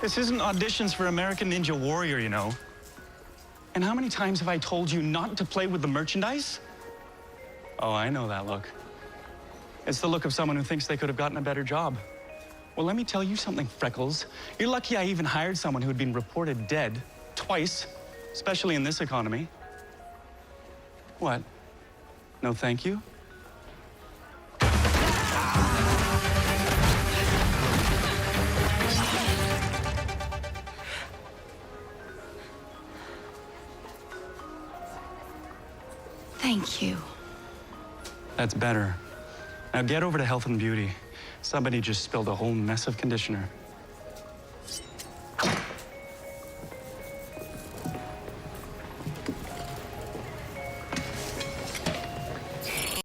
This isn't auditions for American Ninja Warrior, you know. And how many times have I told you not to play with the merchandise? Oh, I know that look. It's the look of someone who thinks they could have gotten a better job. Well, let me tell you something, Freckles. You're lucky I even hired someone who had been reported dead twice, especially in this economy. What? No thank you? Thank you. That's better. Now get over to Health and Beauty. Somebody just spilled a whole mess of conditioner.